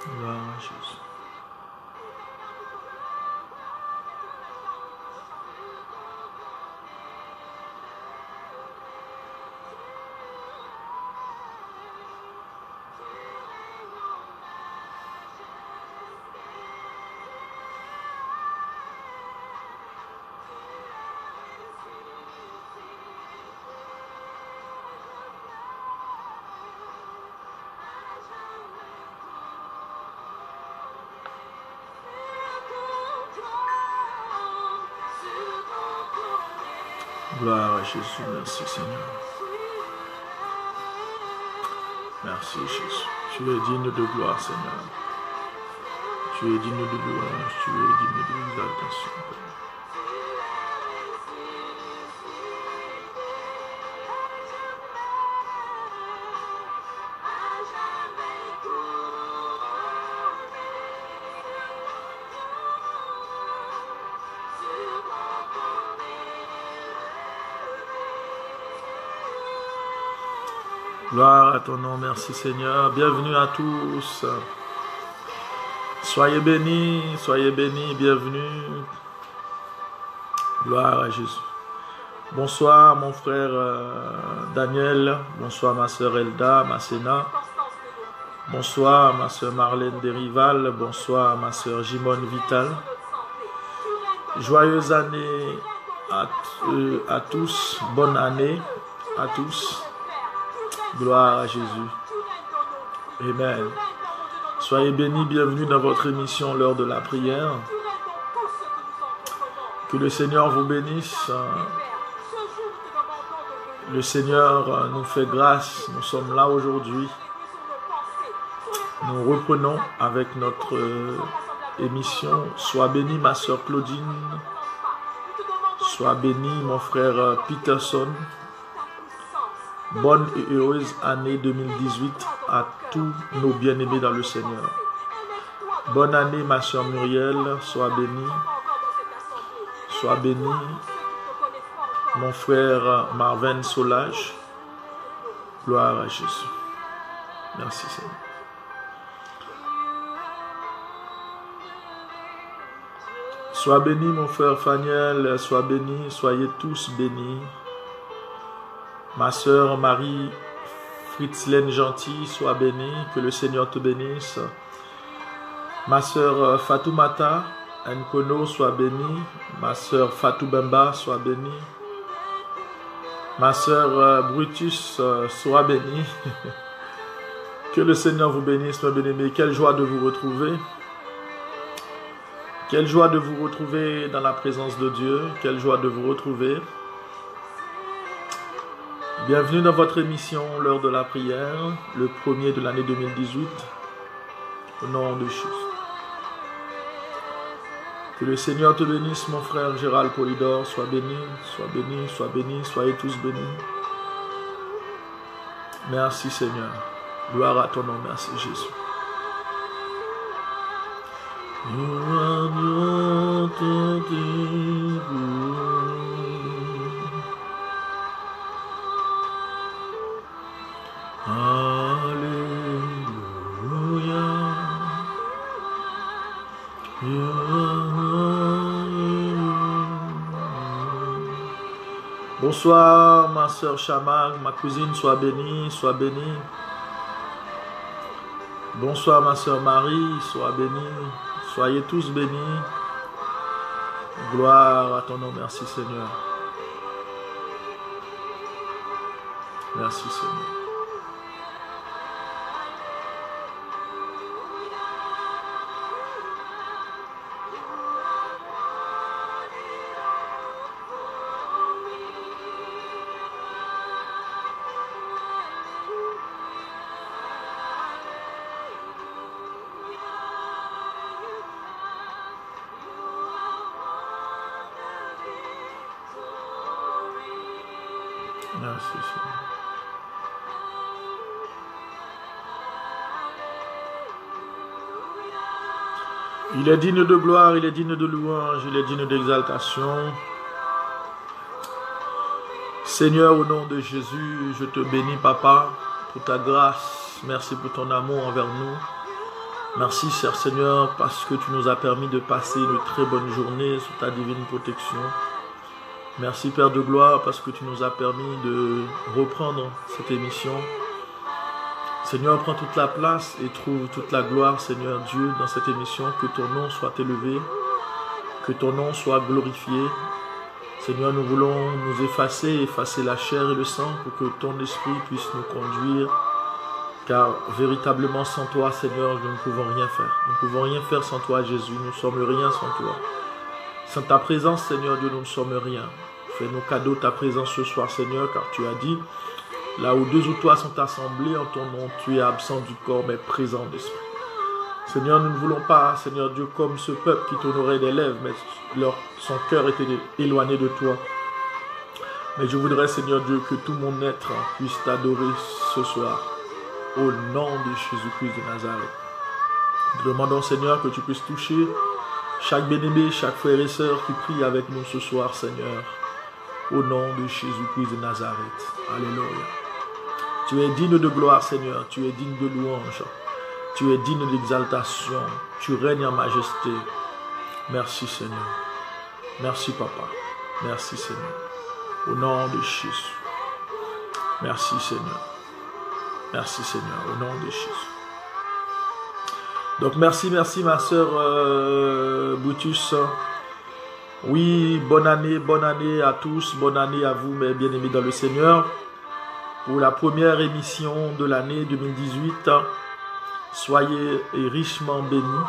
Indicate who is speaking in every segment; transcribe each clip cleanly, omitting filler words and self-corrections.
Speaker 1: Gloire à Jésus. Gloire à Jésus, merci Seigneur. Merci Jésus. Tu es digne de gloire Seigneur. Tu es digne de louange, tu es digne d'exaltation. Gloire à ton nom, merci Seigneur. Bienvenue à tous. Soyez bénis, bienvenue. Gloire à Jésus. Bonsoir mon frère Daniel, bonsoir ma soeur Elda, Masséna. Bonsoir ma soeur Marlène Desrival, bonsoir ma soeur Jimone Vital. Joyeuse année à tous, bonne année à tous. Gloire à Jésus. Amen. Soyez bénis, bienvenue dans votre émission L'heure de la prière. Que le Seigneur vous bénisse. Le Seigneur nous fait grâce. Nous sommes là aujourd'hui. Nous reprenons avec notre émission. Sois béni ma soeur Claudine. Sois béni mon frère Peterson. Bonne et heureuse année 2018 à tous nos bien-aimés dans le Seigneur. Bonne année ma soeur Muriel, sois bénie. Sois béni mon frère Marvin Solage. Gloire à Jésus. Merci Seigneur. Sois béni mon frère Faniel, sois béni, soyez tous bénis. Ma sœur Marie Fritzlaine Gentil, sois bénie, que le Seigneur te bénisse. Ma sœur Fatoumata Nkono, sois bénie. Ma sœur Fatou Bemba, sois bénie. Ma sœur Brutus, sois bénie. Que le Seigneur vous bénisse, mes bien-aimés. Quelle joie de vous retrouver. Quelle joie de vous retrouver dans la présence de Dieu. Quelle joie de vous retrouver. Bienvenue dans votre émission L'heure de la prière, le premier de l'année 2018, au nom de Jésus. Que le Seigneur te bénisse, mon frère Gérald Polydor, sois béni, soyez tous bénis. Merci Seigneur, gloire à ton nom, merci Jésus. Bonsoir ma soeur Chamal, ma cousine, sois bénie, sois bénie. Bonsoir ma soeur Marie, sois bénie, soyez tous bénis. Gloire à ton nom, merci Seigneur. Merci Seigneur. Merci Seigneur. Il est digne de gloire, il est digne de louange, il est digne d'exaltation. Seigneur, au nom de Jésus, je te bénis, Papa, pour ta grâce. Merci pour ton amour envers nous. Merci, cher Seigneur, parce que tu nous as permis de passer une très bonne journée sous ta divine protection. Merci, Père de gloire, parce que tu nous as permis de reprendre cette émission. Seigneur, prends toute la place et trouve toute la gloire, Seigneur Dieu, dans cette émission. Que ton nom soit élevé, que ton nom soit glorifié. Seigneur, nous voulons nous effacer la chair et le sang pour que ton esprit puisse nous conduire. Car véritablement sans toi, Seigneur, nous ne pouvons rien faire. Nous ne pouvons rien faire sans toi, Jésus. Nous ne sommes rien sans toi. Sans ta présence, Seigneur Dieu, nous ne sommes rien. Fais-nous cadeau ta présence ce soir, Seigneur, car tu as dit, là où 2 ou 3 sont assemblés en ton nom, tu es absent du corps, mais présent d'esprit. Seigneur, nous ne voulons pas, Seigneur Dieu, comme ce peuple qui t'honorait des lèvres, mais son cœur était éloigné de toi. Mais je voudrais, Seigneur Dieu, que tout mon être puisse t'adorer ce soir, au nom de Jésus-Christ de Nazareth. Nous demandons, Seigneur, que tu puisses toucher chaque bien-aimé, chaque frère et sœur qui prie avec nous ce soir, Seigneur, au nom de Jésus-Christ de Nazareth. Alléluia. Tu es digne de gloire, Seigneur, tu es digne de louange, tu es digne d'exaltation, tu règnes en majesté. Merci, Seigneur. Merci, Papa. Merci, Seigneur. Au nom de Jésus. Merci, Seigneur. Merci, Seigneur, au nom de Jésus. Donc, merci ma sœur Brutus. Oui, bonne année à tous, bonne année à vous, mes bien-aimés dans le Seigneur. Pour la première émission de l'année 2018, soyez richement bénis.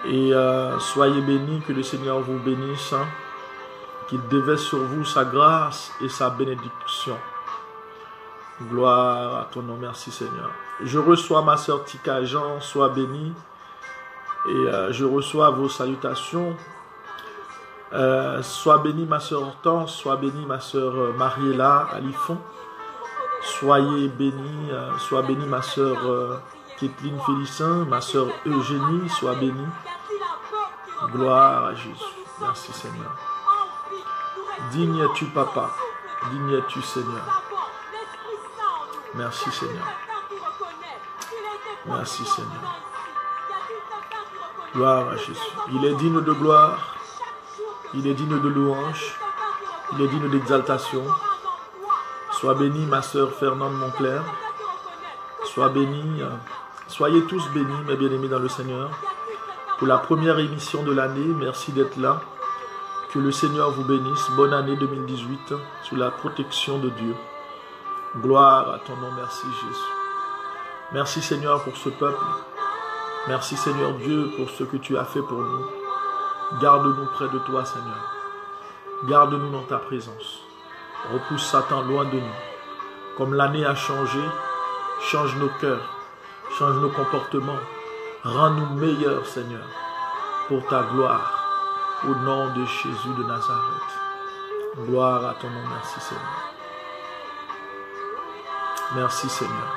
Speaker 1: Et soyez bénis, que le Seigneur vous bénisse, qu'il déverse sur vous sa grâce et sa bénédiction. Gloire à ton nom, merci Seigneur. Je reçois ma sœur Tika Jean, sois bénie. Et je reçois vos salutations. Sois bénie ma sœur Hortense, sois bénie ma sœur Mariella Alifon. Soyez bénie, sois bénie ma sœur Kathleen Félicin, ma sœur Eugénie, sois bénie. Gloire à Jésus. Merci Seigneur. Digne es-tu Papa, digne es-tu Seigneur. Merci Seigneur. Merci Seigneur. Gloire à Jésus. Il est digne de gloire. Il est digne de louange. Il est digne d'exaltation. Sois bénie ma sœur Fernande Monclerc. Sois bénie. Soyez tous bénis mes bien-aimés dans le Seigneur. Pour la première émission de l'année, merci d'être là. Que le Seigneur vous bénisse. Bonne année 2018 sous la protection de Dieu. Gloire à ton nom, merci Jésus. Merci Seigneur pour ce peuple. Merci Seigneur Dieu pour ce que tu as fait pour nous. Garde-nous près de toi Seigneur. Garde-nous dans ta présence. Repousse Satan loin de nous. Comme l'année a changé, change nos cœurs, change nos comportements. Rends-nous meilleurs Seigneur pour ta gloire. Au nom de Jésus de Nazareth. Gloire à ton nom, merci Seigneur. Merci Seigneur.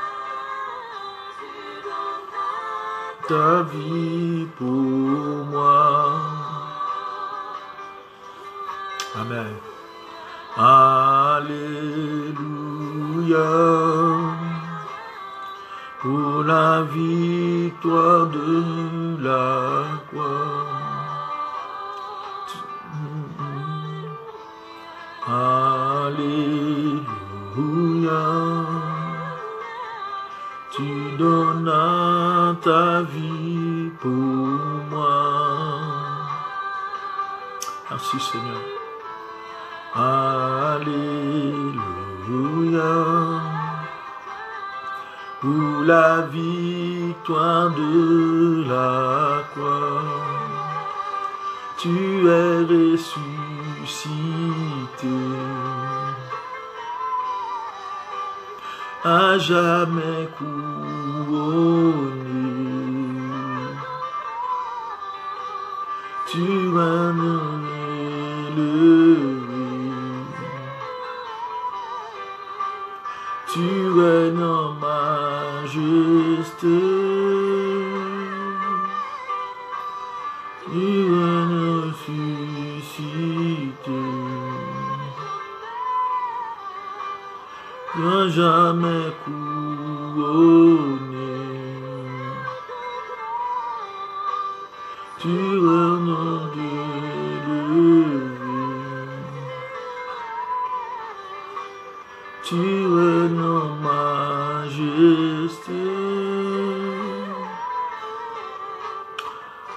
Speaker 1: Ta vie pour moi. Amen. Alléluia. Pour la victoire de la croix. Alléluia. Tu donnes ta vie pour moi. Merci Seigneur. Alléluia. Pour la victoire de la croix. Tu es ressuscité. À jamais couronné, tu m'as élevé, tu règnes en majesté, tu règnes ressuscité. Jamais couronné,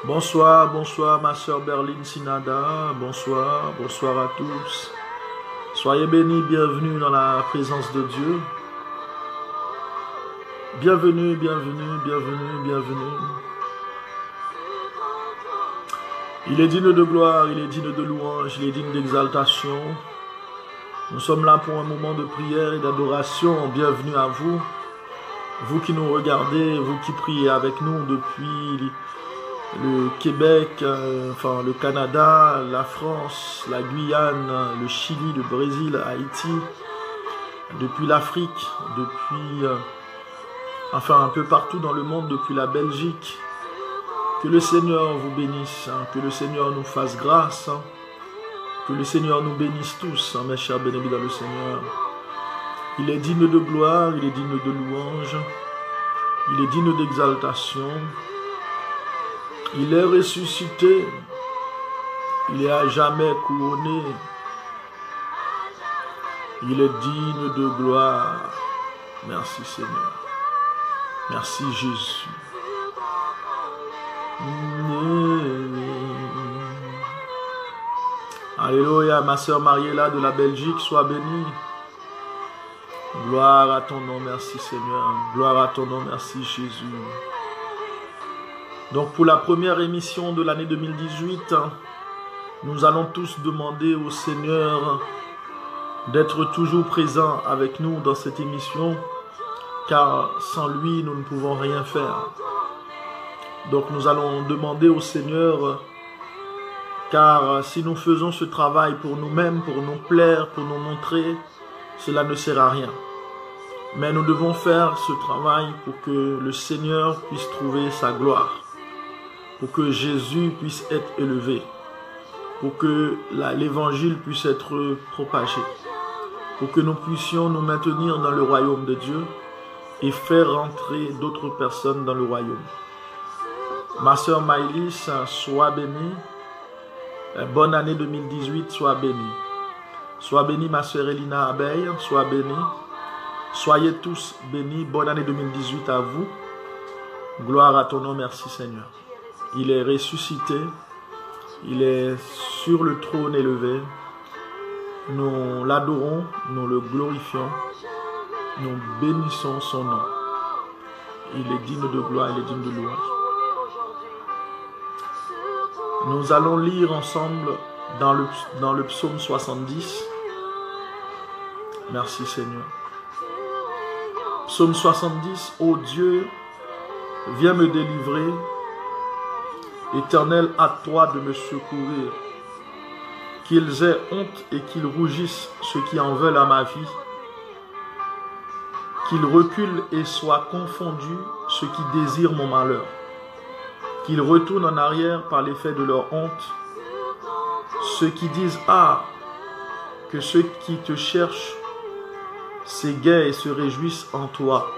Speaker 1: Bonsoir, bonsoir ma soeur Berline Sinada. Bonsoir, bonsoir à tous. Soyez bénis, bienvenue dans la présence de Dieu. Bienvenue, bienvenue, bienvenue, bienvenue. Il est digne de gloire, il est digne de louange, il est digne d'exaltation. Nous sommes là pour un moment de prière et d'adoration. Bienvenue à vous. Vous qui nous regardez, vous qui priez avec nous depuis le Québec, le Canada, la France, la Guyane, le Chili, le Brésil, Haïti, depuis l'Afrique, depuis un peu partout dans le monde, depuis la Belgique. Que le Seigneur vous bénisse, que le Seigneur nous fasse grâce, que le Seigneur nous bénisse tous, mes chers bien-aimés dans le Seigneur. Il est digne de gloire, il est digne de louange, il est digne d'exaltation. Il est ressuscité, il est à jamais couronné, il est digne de gloire. Merci Seigneur, merci Jésus. Alléluia, ma soeur Mariella de la Belgique, sois bénie. Gloire à ton nom, merci Seigneur. Gloire à ton nom, merci Jésus. Donc pour la première émission de l'année 2018, nous allons tous demander au Seigneur d'être toujours présent avec nous dans cette émission, car sans lui, nous ne pouvons rien faire. Donc nous allons demander au Seigneur, car si nous faisons ce travail pour nous-mêmes, pour nous plaire, pour nous montrer, cela ne sert à rien. Mais nous devons faire ce travail pour que le Seigneur puisse trouver sa gloire, pour que Jésus puisse être élevé, pour que l'évangile puisse être propagé, pour que nous puissions nous maintenir dans le royaume de Dieu et faire rentrer d'autres personnes dans le royaume. Ma soeur Maïlis, sois bénie. Bonne année 2018, sois bénie. Sois bénie, ma soeur Elina Abeille, sois bénie. Soyez tous bénis. Bonne année 2018 à vous. Gloire à ton nom, merci Seigneur. Il est ressuscité. Il est sur le trône élevé. Nous l'adorons, nous le glorifions. Nous bénissons son nom. Il est digne de gloire, il est digne de louange. Nous allons lire ensemble dans le psaume 70. Merci Seigneur. Psaume 70. Ô Dieu, viens me délivrer. Éternel, à toi de me secourir. Qu'ils aient honte et qu'ils rougissent ceux qui en veulent à ma vie. Qu'ils reculent et soient confondus ceux qui désirent mon malheur. Qu'ils retournent en arrière par l'effet de leur honte. Ceux qui disent « Ah !» que ceux qui te cherchent s'égaient et se réjouissent en toi.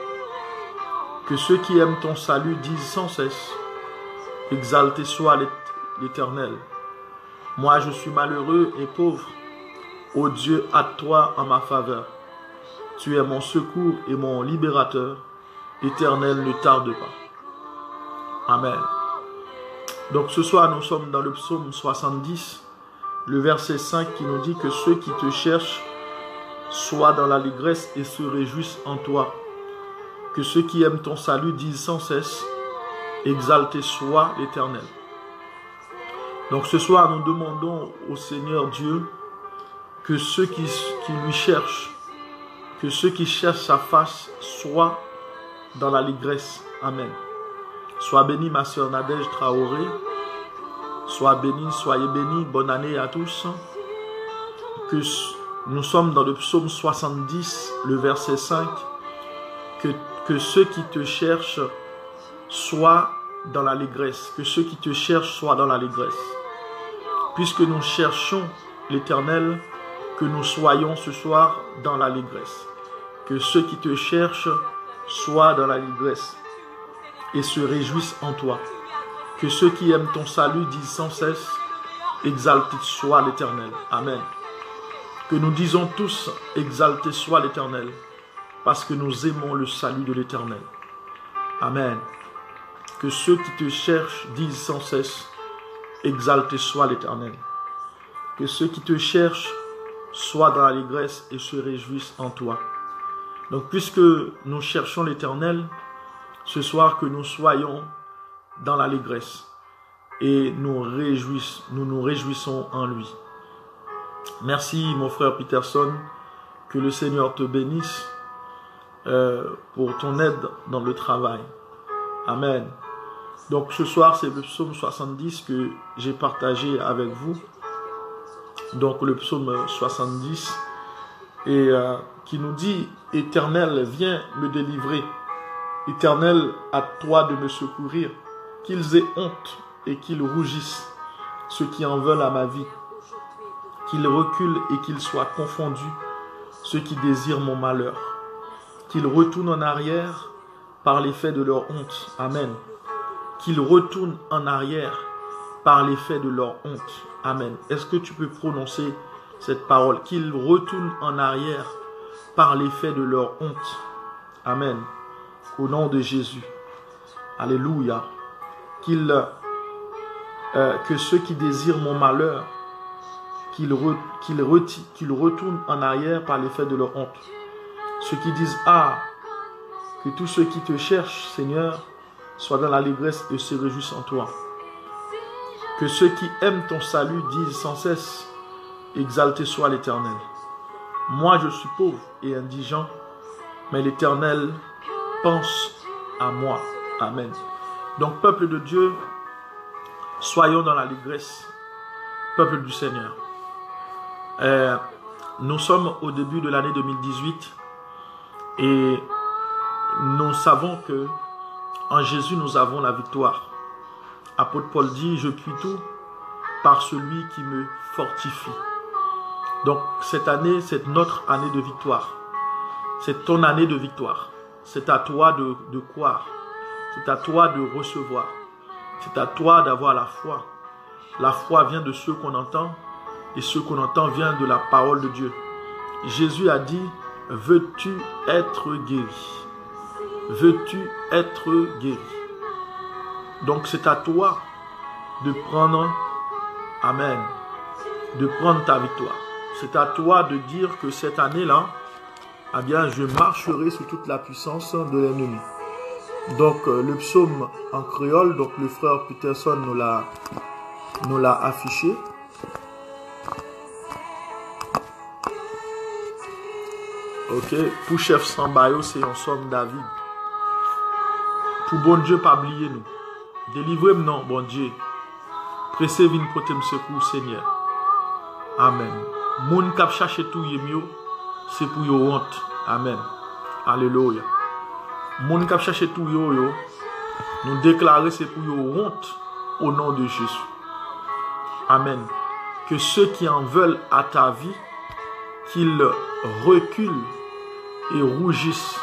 Speaker 1: Que ceux qui aiment ton salut disent sans cesse « Exalté soit l'Éternel !» Moi je suis malheureux et pauvre. Ô Dieu, hâte-toi en ma faveur. Tu es mon secours et mon libérateur. Éternel, ne tarde pas. Amen. Donc ce soir, nous sommes dans le psaume 70, le verset 5 qui nous dit que ceux qui te cherchent soient dans l'allégresse et se réjouissent en toi. Que ceux qui aiment ton salut disent sans cesse, exalté soit l'Éternel. Donc ce soir, nous demandons au Seigneur Dieu que ceux qui lui cherchent, que ceux qui cherchent sa face soient dans l'allégresse. Amen. Sois bénie, ma soeur Nadège Traoré. Sois bénie, soyez bénis. Bonne année à tous. Que nous sommes dans le psaume 70, le verset 5. Que ceux qui te cherchent soient dans l'allégresse. Que ceux qui te cherchent soient dans l'allégresse. Puisque nous cherchons l'Éternel, que nous soyons ce soir dans l'allégresse. Que ceux qui te cherchent soient dans l'allégresse et se réjouissent en toi. Que ceux qui aiment ton salut disent sans cesse, exalté soit l'Éternel. Amen. Que nous disons tous, exalté soit l'Éternel, parce que nous aimons le salut de l'Éternel. Amen. Que ceux qui te cherchent disent sans cesse, exalté soit l'Éternel. Que ceux qui te cherchent soient dans l'allégresse et se réjouissent en toi. Donc, puisque nous cherchons l'Éternel, ce soir que nous soyons dans l'allégresse et nous nous réjouissons en lui. Merci mon frère Peterson, que le Seigneur te bénisse pour ton aide dans le travail. Amen. Donc ce soir c'est le psaume 70 que j'ai partagé avec vous. Donc le psaume 70 et qui nous dit: Éternel, viens me délivrer. Éternel, à toi de me secourir. Qu'ils aient honte et qu'ils rougissent, ceux qui en veulent à ma vie. Qu'ils reculent et qu'ils soient confondus, ceux qui désirent mon malheur. Qu'ils retournent en arrière par l'effet de leur honte. Amen. Qu'ils retournent en arrière par l'effet de leur honte. Amen. Est-ce que tu peux prononcer cette parole? Qu'ils retournent en arrière par l'effet de leur honte. Amen. Au nom de Jésus. Alléluia. Que ceux qui désirent mon malheur, qu'ils retournent en arrière par l'effet de leur honte. Ceux qui disent: ah, que tous ceux qui te cherchent, Seigneur, soient dans l'allégresse et se réjouissent en toi. Que ceux qui aiment ton salut disent sans cesse: exalté soit l'Éternel. Moi je suis pauvre et indigent, mais l'Éternel pense à moi. Amen. Donc, peuple de Dieu, soyons dans l'allégresse, peuple du Seigneur. Nous sommes au début de l'année 2018 et nous savons que en Jésus nous avons la victoire. Apôtre Paul dit: je puis tout par celui qui me fortifie. Donc cette année, c'est notre année de victoire. C'est ton année de victoire. C'est à toi de croire. C'est à toi de recevoir. C'est à toi d'avoir la foi. La foi vient de ce qu'on entend et ce qu'on entend vient de la parole de Dieu. Jésus a dit: veux-tu être guéri? Veux-tu être guéri? Donc c'est à toi de prendre, amen, de prendre ta victoire. C'est à toi de dire que cette année-là, eh bien, je marcherai sous toute la puissance de l'ennemi. Donc le psaume en créole, donc le frère Peterson nous l'a affiché. Ok, pour chef Sambayo, c'est un somme David. Pour bon Dieu, pas oublier nous. Délivrez-moi, non, bon Dieu. Pressez vin côté me secours, Seigneur. Amen. Moun kap cherche tout yemio, c'est pour yo honte. Amen. Alléluia. Moun kap cherche tout yo, nous déclarer c'est pour yo honte au nom de Jésus. Amen. Que ceux qui en veulent à ta vie, qu'ils reculent et rougissent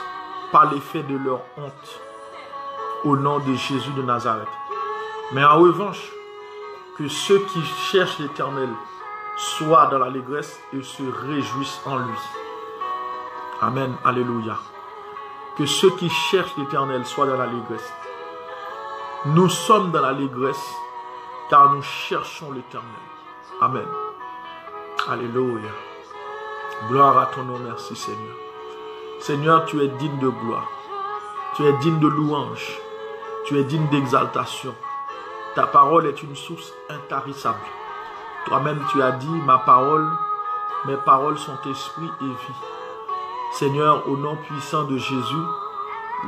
Speaker 1: par l'effet de leur honte au nom de Jésus de Nazareth. Mais en revanche, que ceux qui cherchent l'Éternel soient dans l'allégresse et se réjouissent en lui. Amen. Alléluia. Que ceux qui cherchent l'Éternel soient dans l'allégresse. Nous sommes dans l'allégresse car nous cherchons l'Éternel. Amen. Alléluia. Gloire à ton nom, merci Seigneur. Seigneur, tu es digne de gloire. Tu es digne de louange. Tu es digne d'exaltation. Ta parole est une source intarissable. Toi-même, tu as dit, mes paroles sont esprit et vie. Seigneur, au nom puissant de Jésus,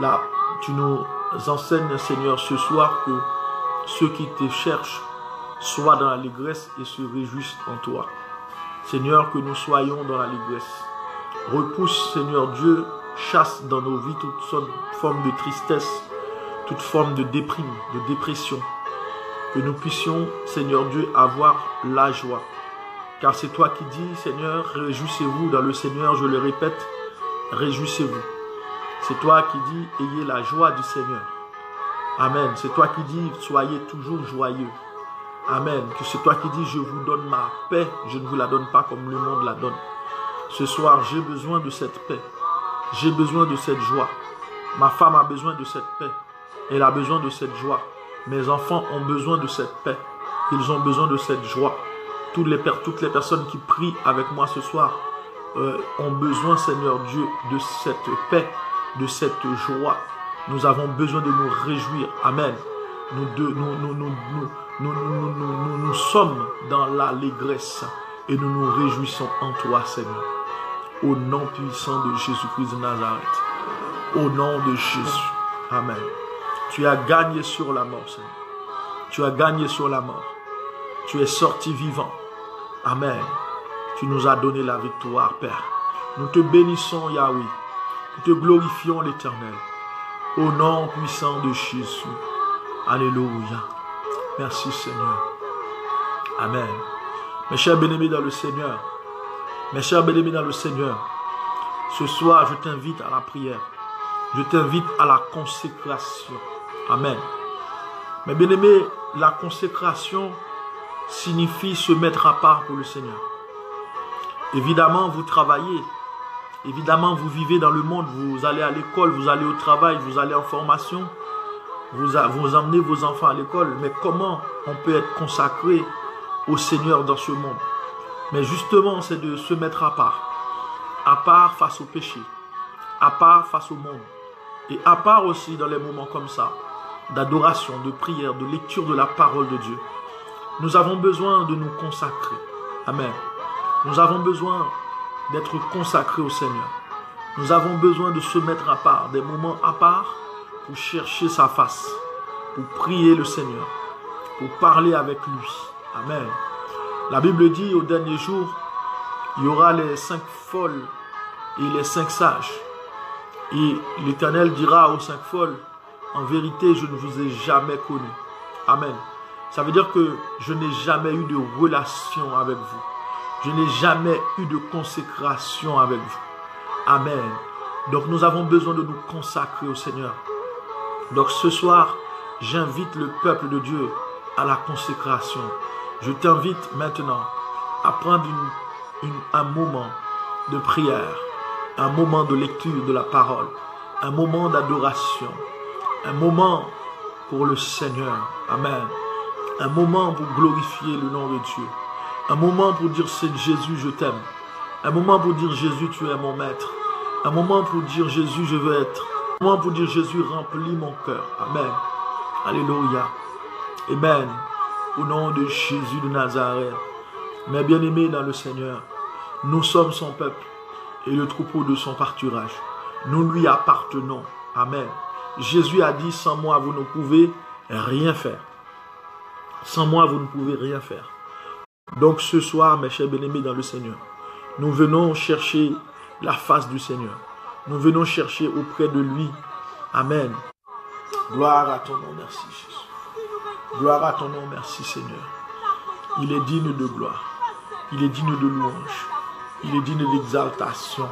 Speaker 1: là, tu nous enseignes, Seigneur, ce soir que ceux qui te cherchent soient dans l'allégresse et se réjouissent en toi. Seigneur, que nous soyons dans l'allégresse. Repousse, Seigneur Dieu, chasse dans nos vies toute forme de tristesse, toute forme de déprime, de dépression. Que nous puissions, Seigneur Dieu, avoir la joie. Car c'est toi qui dis, Seigneur, réjouissez-vous dans le Seigneur, je le répète, réjouissez-vous. C'est toi qui dis, ayez la joie du Seigneur. Amen. C'est toi qui dis, soyez toujours joyeux. Amen. Que c'est toi qui dis, je vous donne ma paix, je ne vous la donne pas comme le monde la donne. Ce soir, j'ai besoin de cette paix. J'ai besoin de cette joie. Ma femme a besoin de cette paix. Elle a besoin de cette joie. Mes enfants ont besoin de cette paix. Ils ont besoin de cette joie. Toutes les personnes qui prient avec moi ce soir ont besoin, Seigneur Dieu, de cette paix, de cette joie. Nous avons besoin de nous réjouir. Amen. Nous sommes dans l'allégresse et nous nous réjouissons en toi, Seigneur. Au nom puissant de Jésus-Christ de Nazareth. Au nom de Jésus. Amen. Tu as gagné sur la mort, Seigneur. Tu as gagné sur la mort. Tu es sorti vivant. Amen. Tu nous as donné la victoire, Père. Nous te bénissons, Yahweh. Nous te glorifions, l'Éternel. Au nom puissant de Jésus. Alléluia. Merci, Seigneur. Amen. Mes chers bien-aimés dans le Seigneur. Mes chers bien-aimés dans le Seigneur. Ce soir, je t'invite à la prière. Je t'invite à la consécration. Amen. Mes bien-aimés, la consécration signifie se mettre à part pour le Seigneur. Évidemment, vous travaillez. Évidemment, vous vivez dans le monde. Vous allez à l'école, vous allez au travail, vous allez en formation. Vous emmenez vos enfants à l'école. Mais comment on peut être consacré au Seigneur dans ce monde? Mais justement, c'est de se mettre à part face au péché, à part face au monde, et à part aussi dans les moments comme ça, d'adoration, de prière, de lecture de la parole de Dieu. Nous avons besoin de nous consacrer. Amen. Nous avons besoin d'être consacrés au Seigneur. Nous avons besoin de se mettre à part, des moments à part, pour chercher sa face, pour prier le Seigneur, pour parler avec lui. Amen. La Bible dit au dernier jour, il y aura les 5 folles et les 5 sages. Et l'Éternel dira aux 5 folles, en vérité, je ne vous ai jamais connu. Amen. Ça veut dire que je n'ai jamais eu de relation avec vous. Je n'ai jamais eu de consécration avec vous. Amen. Donc nous avons besoin de nous consacrer au Seigneur. Donc ce soir, j'invite le peuple de Dieu à la consécration. Je t'invite maintenant à prendre un moment de prière, un moment de lecture de la parole, un moment d'adoration, un moment pour le Seigneur. Amen. Un moment pour glorifier le nom de Dieu. Un moment pour dire c'est Jésus, je t'aime. Un moment pour dire Jésus, tu es mon maître. Un moment pour dire Jésus, je veux être. Un moment pour dire Jésus, remplis mon cœur. Amen. Alléluia. Amen. Au nom de Jésus de Nazareth. Mes bien-aimés dans le Seigneur, nous sommes son peuple et le troupeau de son pâturage. Nous lui appartenons. Amen. Jésus a dit, sans moi, vous ne pouvez rien faire. Sans moi, vous ne pouvez rien faire. Donc ce soir, mes chers bien-aimés dans le Seigneur, nous venons chercher la face du Seigneur. Nous venons chercher auprès de lui. Amen. Gloire à ton nom, merci Jésus. Gloire à ton nom, merci Seigneur. Il est digne de gloire. Il est digne de louange. Il est digne d'exaltation.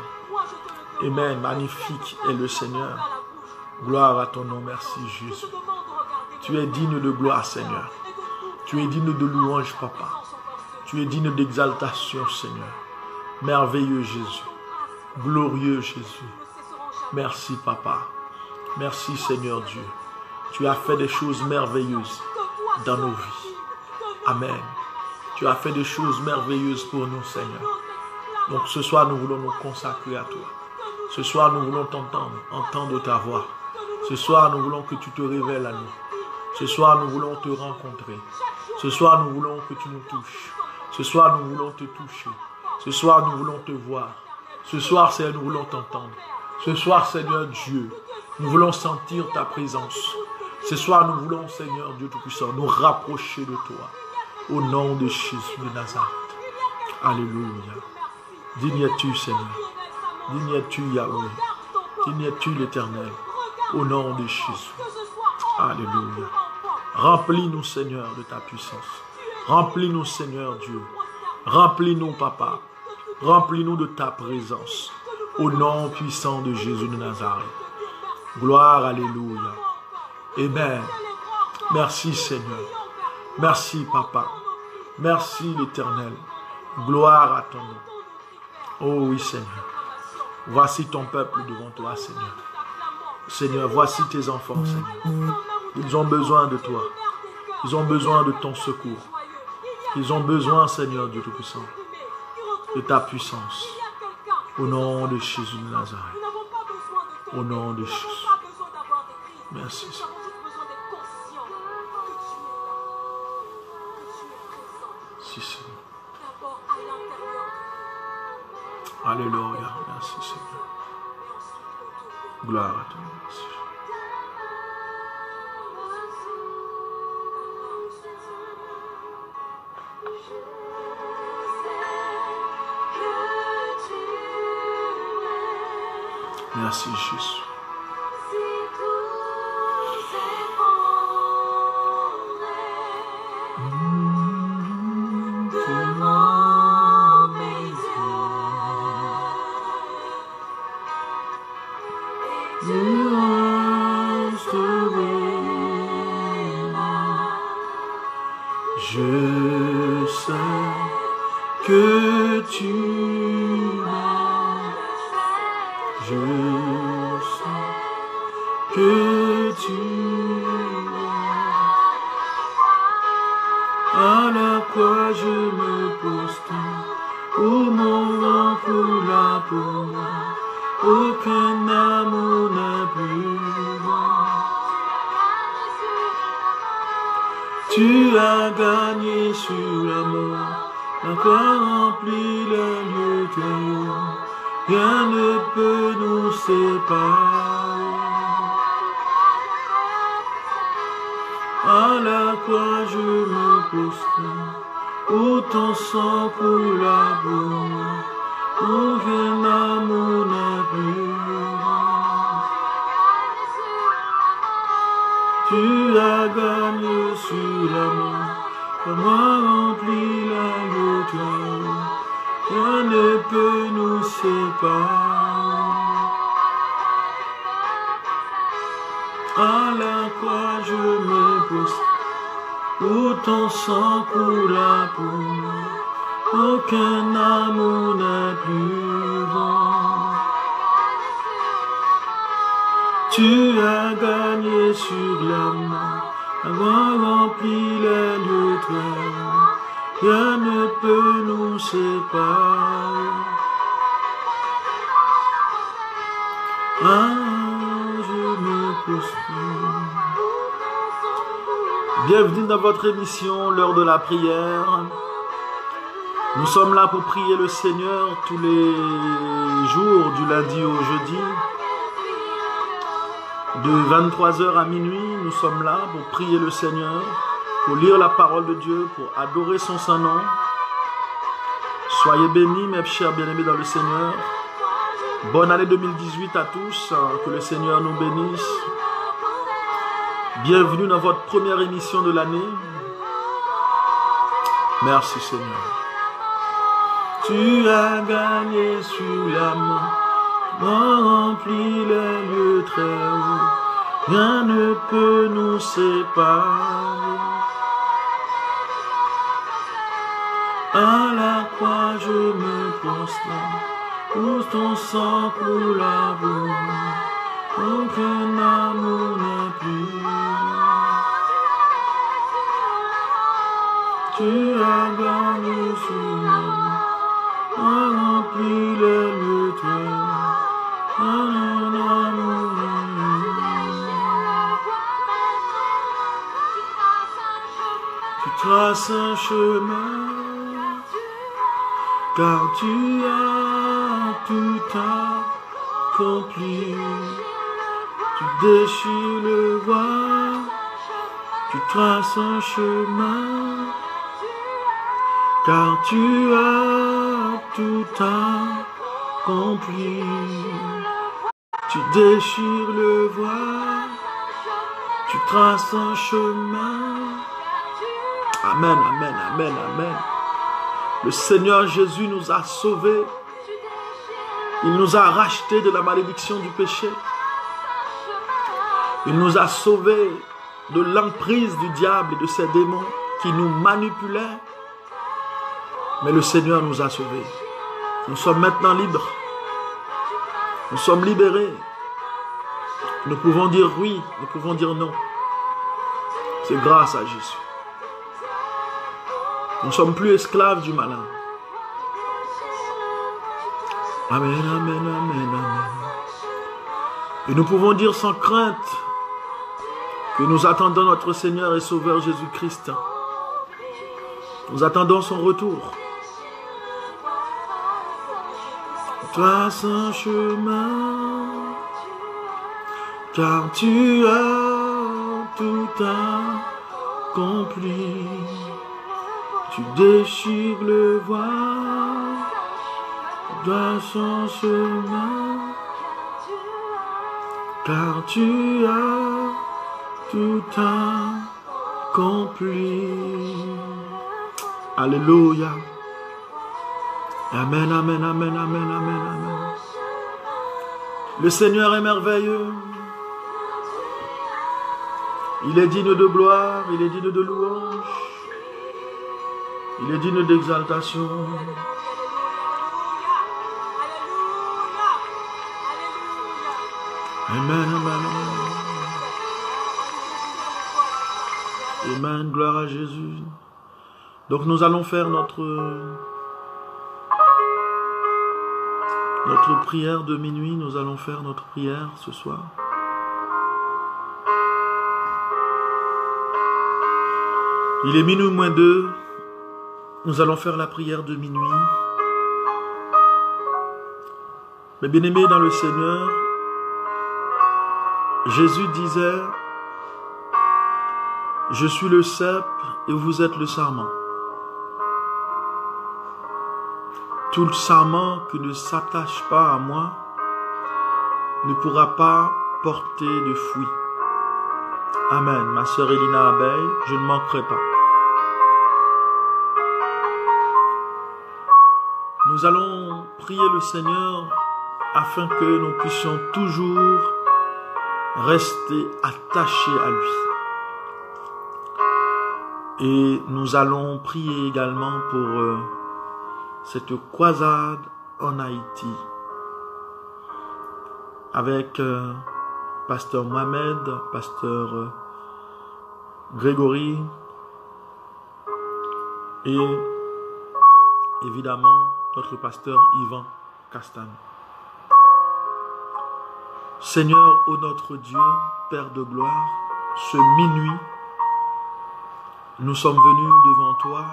Speaker 1: Amen. Magnifique est le Seigneur. Gloire à ton nom, merci Jésus. Tu es digne de gloire, Seigneur. Tu es digne de louange, Papa. Tu es digne d'exaltation, Seigneur. Merveilleux Jésus. Glorieux Jésus. Merci, Papa. Merci, Seigneur Dieu. Tu as fait des choses merveilleuses dans nos vies. Amen. Tu as fait des choses merveilleuses pour nous, Seigneur. Donc ce soir, nous voulons nous consacrer à toi. Ce soir, nous voulons t'entendre, entendre ta voix. Ce soir, nous voulons que tu te révèles à nous. Ce soir, nous voulons te rencontrer. Ce soir, nous voulons que tu nous touches. Ce soir, nous voulons te toucher. Ce soir, nous voulons te voir. Ce soir, Seigneur, nous voulons t'entendre. Ce soir, Seigneur Dieu, nous voulons sentir ta présence. Ce soir, nous voulons, Seigneur Dieu Tout-Puissant, nous rapprocher de toi. Au nom de Jésus de Nazareth. Alléluia. Digne es-tu, Seigneur. Digne es-tu, Yahweh. Digne es-tu, l'Éternel. Au nom de Jésus. Alléluia. Remplis-nous, Seigneur, de ta puissance. Remplis-nous, Seigneur Dieu. Remplis-nous, Papa. Remplis-nous de ta présence. Au nom puissant de Jésus de Nazareth. Gloire, alléluia. Amen. Merci, Seigneur. Merci, Papa. Merci, l'Éternel. Gloire à ton nom. Oh oui, Seigneur. Voici ton peuple devant toi, Seigneur. Seigneur, voici tes enfants, Seigneur. Ils ont besoin de toi. Ils ont besoin de ton secours. Ils ont besoin, Seigneur Dieu Tout-Puissant, de ta puissance. Au nom de Jésus de Nazareth. Au nom de Jésus. Merci, Seigneur. Si, Seigneur. Alléluia. Merci, Seigneur. Gloire à toi. Merci. Merci, Jésus. Je sais que tu m'aimes. Je sais que tu m'aimes. À la croix je me prosterne, où mon vent coula pour moi. Aucun amour n'est plus grand. Tu as gagné sur la mort, la croix remplit le lieu très haut. Rien ne peut nous séparer. À la croix je me prosterne, où ton sang coula pour moi. Aucun amour n'est plus grand. Tu as gagné sur la mort, la mort remplit la lutte. Rien ne peut nous séparer. À la croix je me prosterne, où ton sang coula pour moi. Aucun amour n'est plus grand. Tu as gagné sur la mort, avoir rempli les lieux très hauts. Rien ne peut nous séparer. Ah, je me prosterne. Bienvenue dans votre émission, l'heure de la prière. Nous sommes là pour prier le Seigneur tous les jours, du lundi au jeudi. De 23h à minuit, nous sommes là pour prier le Seigneur, pour lire la parole de Dieu, pour adorer son Saint-Nom. Soyez bénis, mes chers bien-aimés dans le Seigneur. Bonne année 2018 à tous, que le Seigneur nous bénisse. Bienvenue dans votre première émission de l'année. Merci Seigneur. Tu as gagné sur la mort, rempli les lieux très hauts. Rien ne peut nous séparer. À la croix je me prosterne, où ton sang coula pour moi. Aucun amour n'est plus grand. Tu as gagné sur la mort, rempli les lieux très hauts. Un amour. Tu traces un chemin, car tu as tout accompli. Tu déchires le voile, tu traces un chemin, car tu as tout accompli. Tu déchires le voile, tu traces un chemin. Amen, amen, amen, amen. Le Seigneur Jésus nous a sauvés. Il nous a rachetés de la malédiction du péché. Il nous a sauvés de l'emprise du diable et de ses démons qui nous manipulaient. Mais le Seigneur nous a sauvés. Nous sommes maintenant libres. Nous sommes libérés. Nous pouvons dire oui, nous pouvons dire non. C'est grâce à Jésus. Nous ne sommes plus esclaves du malin. Amen, amen, amen, amen. Et nous pouvons dire sans crainte que nous attendons notre Seigneur et Sauveur Jésus-Christ. Nous attendons son retour. Trace un chemin, car tu as tout accompli. Tu déchires le voile, trace un chemin, car tu as tout accompli. Alléluia. Amen, amen, amen, amen, amen, amen. Le Seigneur est merveilleux. Il est digne de gloire, il est digne de louange. Il est digne d'exaltation. Amen, amen, amen. Amen, gloire à Jésus. Donc nous allons faire notre prière de minuit. Nous allons faire notre prière ce soir. Il est minuit moins 2. Nous allons faire la prière de minuit. Mais bien-aimés dans le Seigneur, Jésus disait, « Je suis le cep et vous êtes le sarment. » Tout le sarment qui ne s'attache pas à moi ne pourra pas porter de fruits. Amen. Ma sœur Elina Abeille, je ne manquerai pas. Nous allons prier le Seigneur afin que nous puissions toujours rester attachés à lui. Et nous allons prier également pour cette croisade en Haïti avec Pasteur Mohamed, Pasteur Grégory et évidemment notre pasteur Yvan Castagne. Seigneur, ô notre Dieu, Père de gloire, ce minuit, nous sommes venus devant toi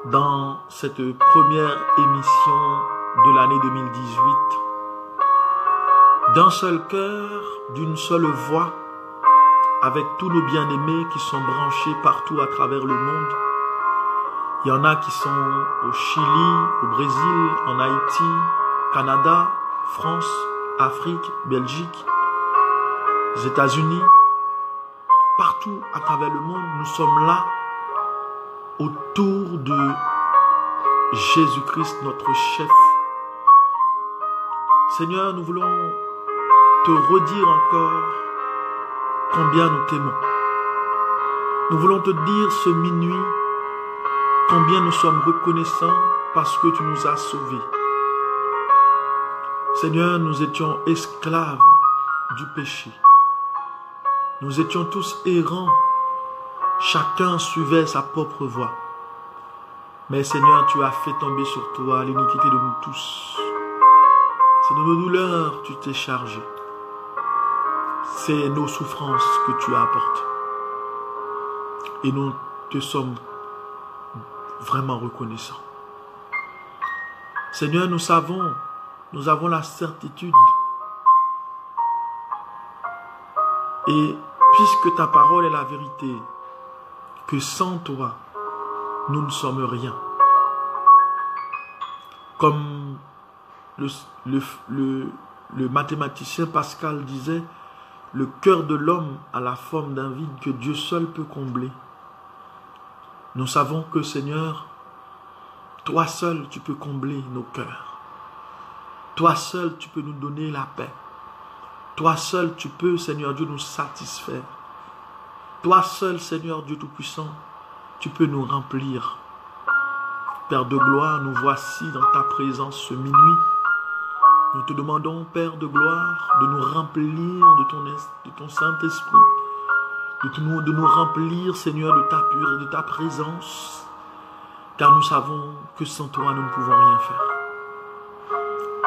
Speaker 1: dans cette première émission de l'année 2018, d'un seul cœur, d'une seule voix, avec tous nos bien-aimés qui sont branchés partout à travers le monde. Il y en a qui sont au Chili, au Brésil, en Haïti, Canada, France, Afrique, Belgique, les États-Unis, partout à travers le monde. Nous sommes là autour de Jésus-Christ, notre chef. Seigneur, nous voulons te redire encore combien nous t'aimons. Nous voulons te dire ce minuit combien nous sommes reconnaissants parce que tu nous as sauvés. Seigneur, nous étions esclaves du péché. Nous étions tous errants. Chacun suivait sa propre voie. Mais Seigneur, tu as fait tomber sur toi l'iniquité de nous tous. C'est de nos douleurs que tu t'es chargé. C'est nos souffrances que tu as apportées. Et nous te sommes vraiment reconnaissants. Seigneur, nous avons la certitude. Et puisque ta parole est la vérité, que sans toi, nous ne sommes rien. Comme le mathématicien Pascal disait, le cœur de l'homme a la forme d'un vide que Dieu seul peut combler. Nous savons que, Seigneur, toi seul, tu peux combler nos cœurs. Toi seul, tu peux nous donner la paix. Toi seul, tu peux, Seigneur Dieu, nous satisfaire. Toi seul, Seigneur Dieu Tout-Puissant, tu peux nous remplir. Père de gloire, nous voici dans ta présence ce minuit. Nous te demandons, Père de gloire, de nous remplir de ton Saint-Esprit, de nous remplir, Seigneur, de ta présence, car nous savons que sans toi, nous ne pouvons rien faire.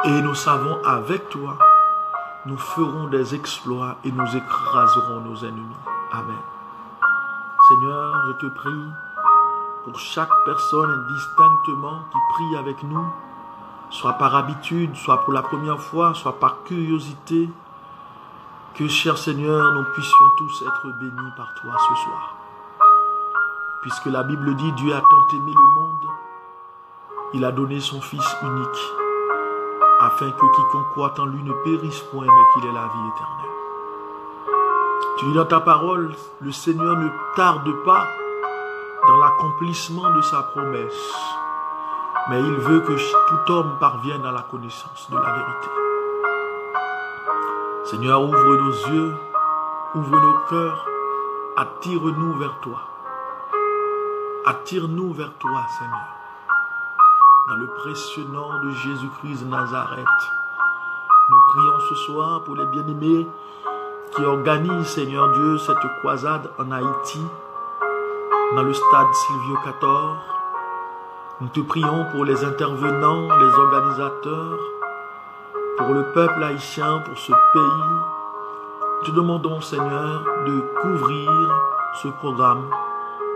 Speaker 1: Et nous savons, avec toi, nous ferons des exploits et nous écraserons nos ennemis. Amen. Seigneur, je te prie pour chaque personne distinctement qui prie avec nous, soit par habitude, soit pour la première fois, soit par curiosité, que, cher Seigneur, nous puissions tous être bénis par toi ce soir. Puisque la Bible dit, Dieu a tant aimé le monde, il a donné son Fils unique, afin que quiconque croit en lui ne périsse point, mais qu'il ait la vie éternelle. Tu dis dans ta parole, le Seigneur ne tarde pas dans l'accomplissement de sa promesse, mais il veut que tout homme parvienne à la connaissance de la vérité. Seigneur, ouvre nos yeux, ouvre nos cœurs, attire-nous vers toi. Attire-nous vers toi, Seigneur. Dans le précieux nom de Jésus-Christ de Nazareth, nous prions ce soir pour les bien-aimés qui organisent, Seigneur Dieu, cette croisade en Haïti, dans le stade Silvio XIV. Nous te prions pour les intervenants, les organisateurs, pour le peuple haïtien, pour ce pays. Nous te demandons, Seigneur, de couvrir ce programme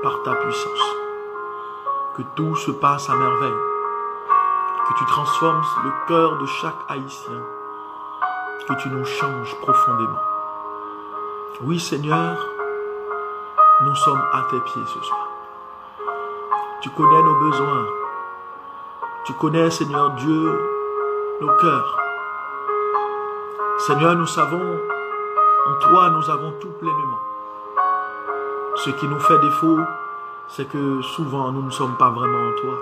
Speaker 1: par ta puissance. Que tout se passe à merveille. Que tu transformes le cœur de chaque Haïtien. Que tu nous changes profondément. Oui, Seigneur, nous sommes à tes pieds ce soir. Tu connais nos besoins. Tu connais, Seigneur Dieu, nos cœurs. Seigneur, nous savons, en toi, nous avons tout pleinement. Ce qui nous fait défaut, c'est que souvent, nous ne sommes pas vraiment en toi.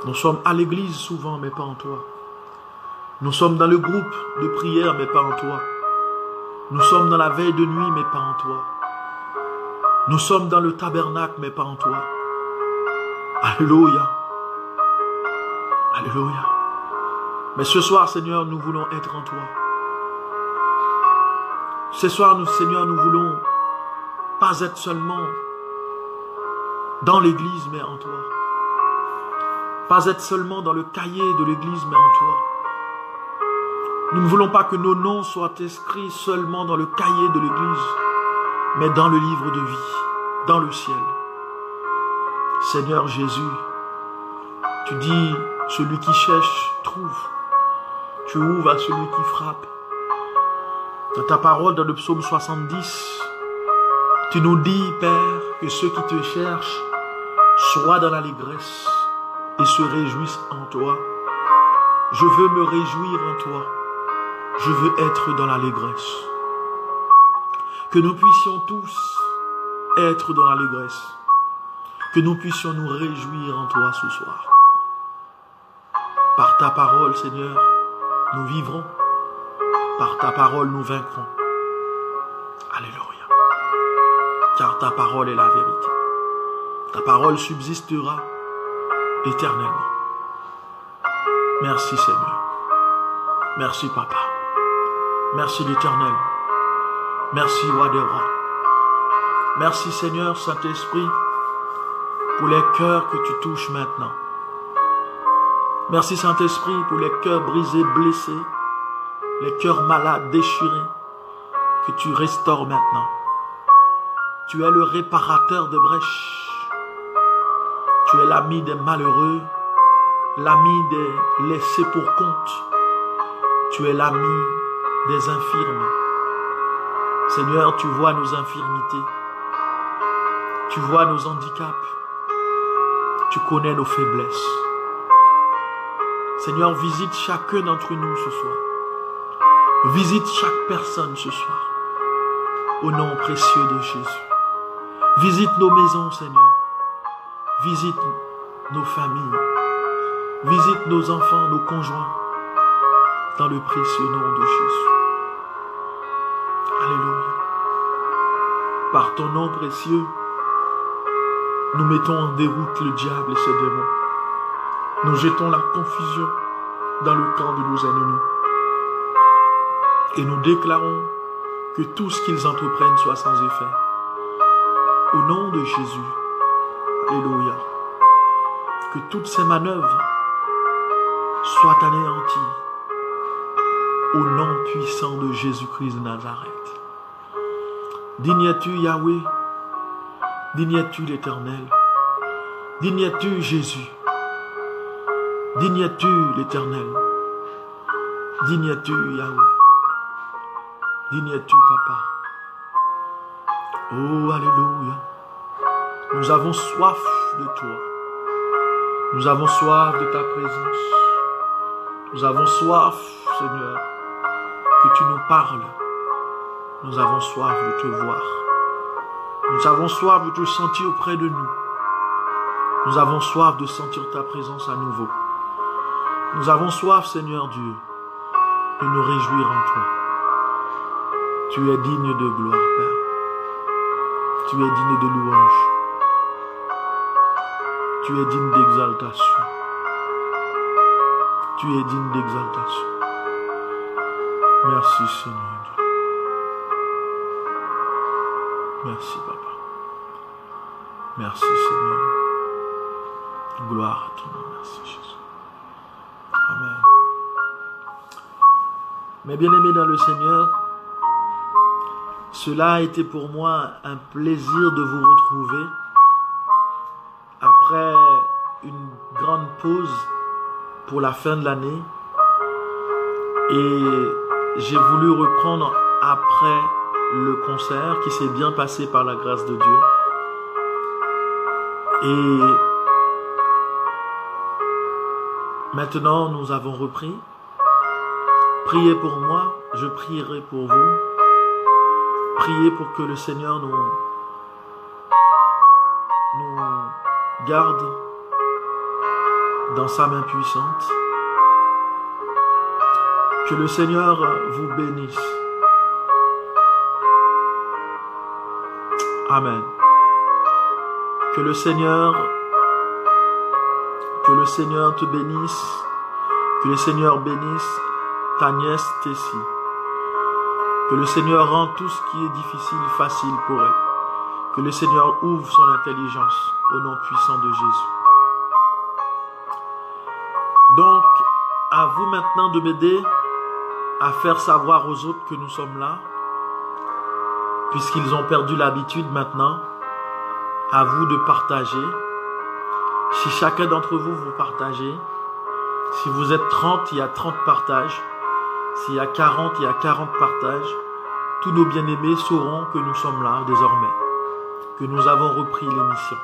Speaker 1: Nous sommes à l'église souvent, mais pas en toi. Nous sommes dans le groupe de prière, mais pas en toi. Nous sommes dans la veille de nuit, mais pas en toi. Nous sommes dans le tabernacle, mais pas en toi. Alléluia. Alléluia. Mais ce soir, Seigneur, nous voulons être en toi. Ce soir, Seigneur, nous voulons pas être seulement dans l'église, mais en toi. Pas être seulement dans le cahier de l'église, mais en toi. Nous ne voulons pas que nos noms soient inscrits seulement dans le cahier de l'église, mais dans le livre de vie, dans le ciel. Seigneur Jésus, tu dis, celui qui cherche, trouve. Tu ouvres à celui qui frappe. Dans ta parole, dans le psaume 70, tu nous dis, Père, que ceux qui te cherchent soient dans l'allégresse et se réjouissent en toi. Je veux me réjouir en toi. Je veux être dans l'allégresse. Que nous puissions tous être dans l'allégresse. Que nous puissions nous réjouir en toi ce soir. Par ta parole, Seigneur, nous vivrons. Par ta parole, nous vaincrons. Alléluia. Car ta parole est la vérité. Ta parole subsistera éternellement. Merci, Seigneur. Merci, Papa. Merci, l'Éternel. Merci, Roi des rois. Merci, Seigneur, Saint-Esprit, pour les cœurs que tu touches maintenant. Merci, Saint-Esprit, pour les cœurs brisés, blessés, les cœurs malades, déchirés, que tu restaures maintenant. Tu es le réparateur de brèches. Tu es l'ami des malheureux, l'ami des laissés pour compte. Tu es l'ami des infirmes. Seigneur, tu vois nos infirmités. Tu vois nos handicaps. Tu connais nos faiblesses. Seigneur, visite chacun d'entre nous ce soir. Visite chaque personne ce soir. Au nom précieux de Jésus. Visite nos maisons, Seigneur. Visite nos familles. Visite nos enfants, nos conjoints. Dans le précieux nom de Jésus. Alléluia. Par ton nom précieux, nous mettons en déroute le diable et ses démons. Nous jetons la confusion dans le camp de nos ennemis. Et nous déclarons que tout ce qu'ils entreprennent soit sans effet. Au nom de Jésus, alléluia, que toutes ces manœuvres soient anéanties. Au nom puissant de Jésus-Christ de Nazareth. Digne es-tu Yahweh, digne es-tu l'Éternel, digne es-tu Jésus, digne es-tu l'Éternel, digne es-tu Yahweh, digne es-tu Papa. Oh, alléluia. Nous avons soif de toi. Nous avons soif de ta présence. Nous avons soif, Seigneur, que tu nous parles. Nous avons soif de te voir. Nous avons soif de te sentir près de nous. Nous avons soif de sentir ta présence à nouveau. Nous avons soif, Seigneur Dieu, de nous réjouir en toi. Tu es digne de gloire, Père. Tu es digne de louange. Tu es digne d'exaltation. Tu es digne d'exaltation. Merci, Seigneur Dieu. Merci, Papa. Merci, Seigneur. Gloire à ton nom. Merci, Jésus. Amen. Mes bien-aimés dans le Seigneur, cela a été pour moi un plaisir de vous retrouver après une grande pause pour la fin de l'année. Et j'ai voulu reprendre après le concert qui s'est bien passé par la grâce de Dieu. Et maintenant, nous avons repris. Priez pour moi, je prierai pour vous. Priez pour que le Seigneur nous garde dans sa main puissante. Que le Seigneur vous bénisse. Amen. Que le Seigneur te bénisse. Que le Seigneur bénisse ta nièce Tessie. Que le Seigneur rende tout ce qui est difficile facile pour elle. Que le Seigneur ouvre son intelligence au nom puissant de Jésus. Donc, à vous maintenant de m'aider à faire savoir aux autres que nous sommes là, puisqu'ils ont perdu l'habitude maintenant. À vous de partager. Si chacun d'entre vous, vous partagez. Si vous êtes 30, il y a 30 partages. S'il y a 40, il y a 40 partages. Tous nos bien-aimés sauront que nous sommes là désormais. Que nous avons repris l'émission.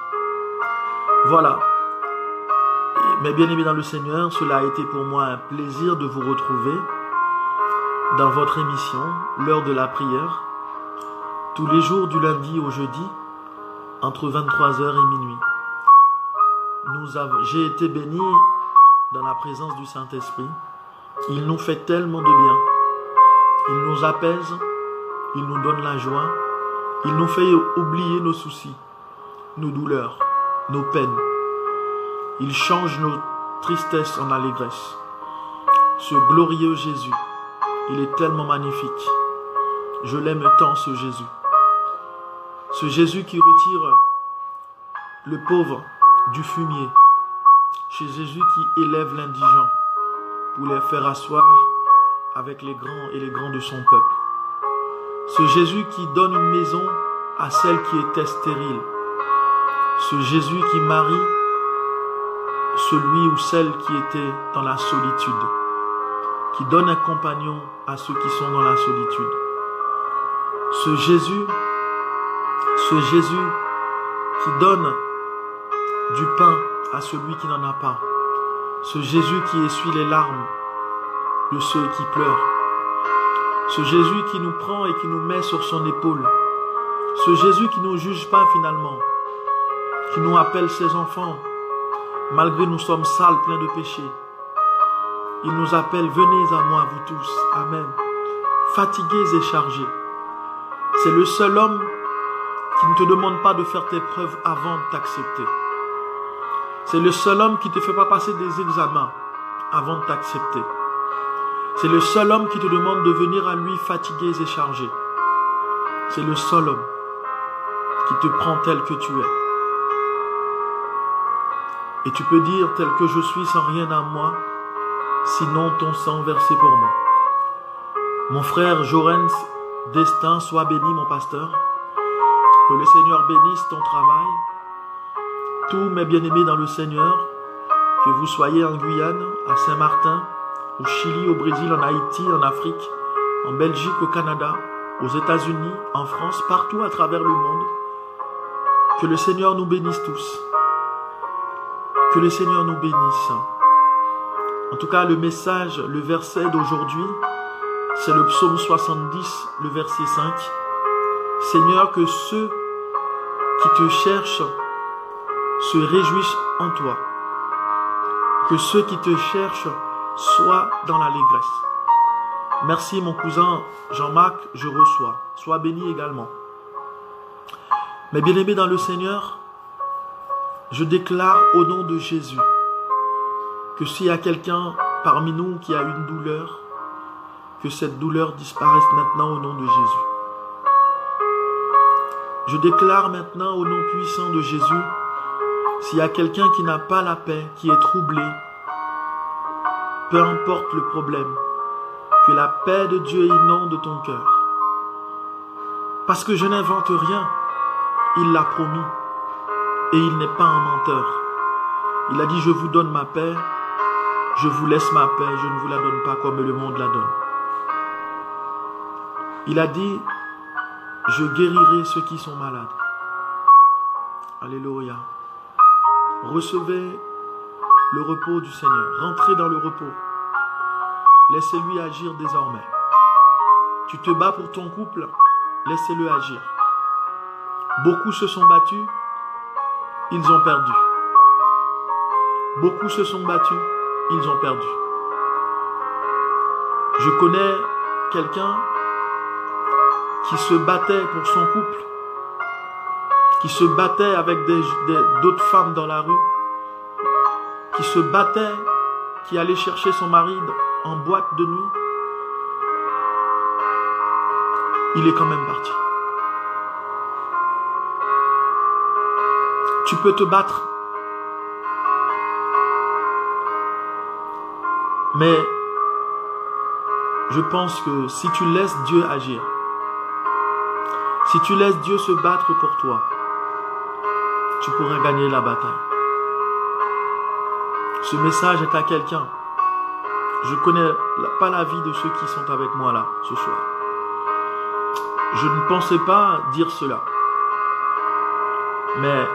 Speaker 1: Voilà. Mes bien-aimés dans le Seigneur, cela a été pour moi un plaisir de vous retrouver dans votre émission, l'heure de la prière, tous les jours du lundi au jeudi, entre 23h et minuit. J'ai été béni dans la présence du Saint-Esprit. Il nous fait tellement de bien. Il nous apaise, il nous donne la joie, il nous fait oublier nos soucis, nos douleurs, nos peines. Il change nos tristesses en allégresse. Ce glorieux Jésus, il est tellement magnifique. Je l'aime tant, ce Jésus. Ce Jésus qui retire le pauvre du fumier. Ce Jésus qui élève l'indigent pour les faire asseoir avec les grands et les grands de son peuple. Ce Jésus qui donne une maison à celle qui était stérile. Ce Jésus qui marie celui ou celle qui était dans la solitude. Qui donne un compagnon à ceux qui sont dans la solitude. Ce Jésus qui donne du pain à celui qui n'en a pas. Ce Jésus qui essuie les larmes de ceux qui pleurent. Ce Jésus qui nous prend et qui nous met sur son épaule. Ce Jésus qui ne nous juge pas finalement. Qui nous appelle ses enfants. Malgré nous sommes sales, pleins de péchés. Il nous appelle, venez à moi vous tous. Amen. Fatigués et chargés. C'est le seul homme qui ne te demande pas de faire tes preuves avant de t'accepter. C'est le seul homme qui ne te fait pas passer des examens avant de t'accepter. C'est le seul homme qui te demande de venir à lui fatigué et chargé. C'est le seul homme qui te prend tel que tu es. Et tu peux dire tel que je suis sans rien à moi, sinon ton sang versé pour moi. Mon frère Jorens Destin, sois béni mon pasteur. Que le Seigneur bénisse ton travail. Tous mes bien-aimés dans le Seigneur, que vous soyez en Guyane, à Saint-Martin, au Chili, au Brésil, en Haïti, en Afrique, en Belgique, au Canada, aux États-Unis, en France, partout à travers le monde. Que le Seigneur nous bénisse tous. Que le Seigneur nous bénisse. En tout cas, le message, le verset d'aujourd'hui, c'est le psaume 70, le verset 5. Seigneur, que ceux qui te cherchent se réjouissent en toi. Que ceux qui te cherchent soient dans l'allégresse. Merci mon cousin Jean-Marc, je reçois. Sois béni également. Mes bien-aimés dans le Seigneur, je déclare au nom de Jésus que s'il y a quelqu'un parmi nous qui a une douleur, que cette douleur disparaisse maintenant au nom de Jésus. Je déclare maintenant au nom puissant de Jésus, s'il y a quelqu'un qui n'a pas la paix, qui est troublé, peu importe le problème, que la paix de Dieu inonde ton cœur. Parce que je n'invente rien, il l'a promis, et il n'est pas un menteur. Il a dit, je vous donne ma paix, je vous laisse ma paix, je ne vous la donne pas comme le monde la donne. Il a dit, je guérirai ceux qui sont malades. Alléluia. Recevez le repos du Seigneur. Rentrez dans le repos. Laissez-lui agir désormais. Tu te bats pour ton couple, laissez-le agir. Beaucoup se sont battus, ils ont perdu. Beaucoup se sont battus, ils ont perdu. Je connais quelqu'un qui se battait pour son couple, qui se battait avec d'autres femmes dans la rue, qui se battait, qui allait chercher son mari en boîte de nuit. Il est quand même parti. Tu peux te battre, mais je pense que si tu laisses Dieu agir, si tu laisses Dieu se battre pour toi, tu pourras gagner la bataille. Ce message est à quelqu'un. Je ne connais pas la vie de ceux qui sont avec moi là, ce soir. Je ne pensais pas dire cela. Mais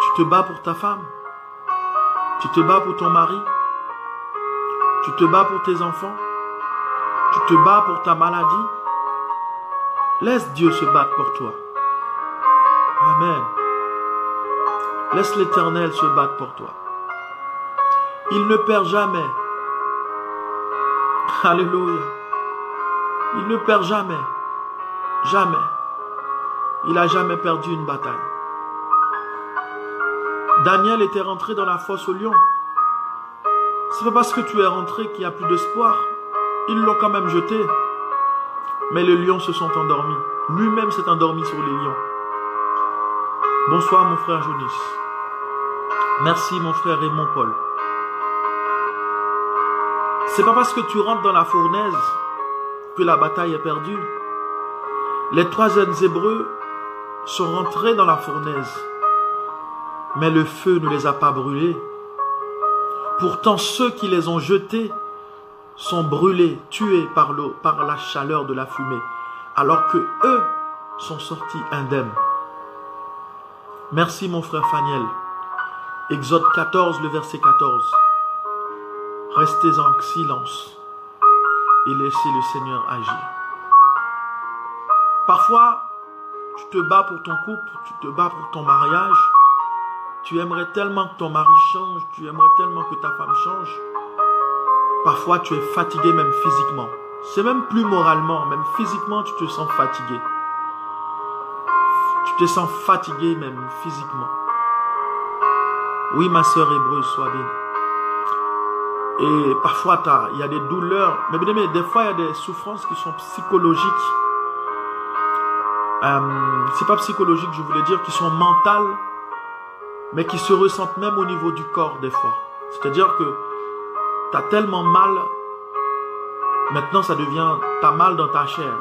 Speaker 1: tu te bats pour ta femme. Tu te bats pour ton mari. Tu te bats pour tes enfants. Tu te bats pour ta maladie. Laisse Dieu se battre pour toi. Amen. Laisse l'Éternel se battre pour toi. Il ne perd jamais. Alléluia. Il ne perd jamais. Jamais. Il n'a jamais perdu une bataille. Daniel était rentré dans la fosse au lion. Ce n'est pas parce que tu es rentré qu'il n'y a plus d'espoir. Ils l'ont quand même jeté. Mais les lions se sont endormis. Lui-même s'est endormi sur les lions. Bonsoir mon frère Jonis. Merci mon frère Raymond Paul. C'est pas parce que tu rentres dans la fournaise que la bataille est perdue. Les 3 jeunes Hébreux sont rentrés dans la fournaise, mais le feu ne les a pas brûlés. Pourtant ceux qui les ont jetés sont brûlés, tués par l'eau, par la chaleur de la fumée, alors que eux sont sortis indemnes. Merci mon frère Faniel. Exode 14, le verset 14. Restez en silence et laissez le Seigneur agir. Parfois, tu te bats pour ton couple, tu te bats pour ton mariage. Tu aimerais tellement que ton mari change, tu aimerais tellement que ta femme change. Parfois, tu es fatigué même physiquement. C'est même plus moralement, même physiquement, tu te sens fatigué. Tu te sens fatigué même physiquement. Oui, ma sœur hébreuse, sois bénie. Et parfois, il y a des douleurs. Mais bien aimé, des fois, il y a des souffrances qui sont psychologiques. C'est pas psychologique, je voulais dire, qui sont mentales, mais qui se ressentent même au niveau du corps des fois. C'est-à-dire que tu as tellement mal, maintenant ça devient, tu as mal dans ta chair.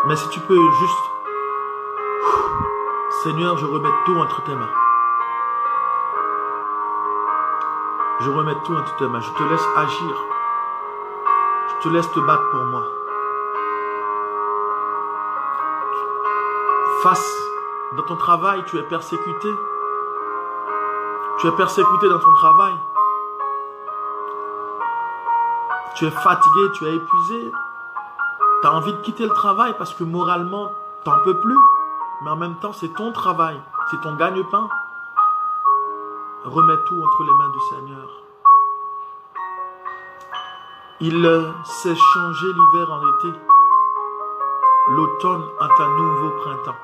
Speaker 1: Mais si tu peux juste, Seigneur, je remets tout entre tes mains. Je remets tout entre tes mains. Je te laisse agir. Je te laisse te battre pour moi. Face, dans ton travail, tu es persécuté. Tu es persécuté dans ton travail. Tu es fatigué, tu es épuisé. Tu as envie de quitter le travail parce que moralement, tu n'en peux plus. Mais en même temps, c'est ton travail. C'est ton gagne-pain. Remets tout entre les mains du Seigneur. Il sait changer l'hiver en été. L'automne est un nouveau printemps.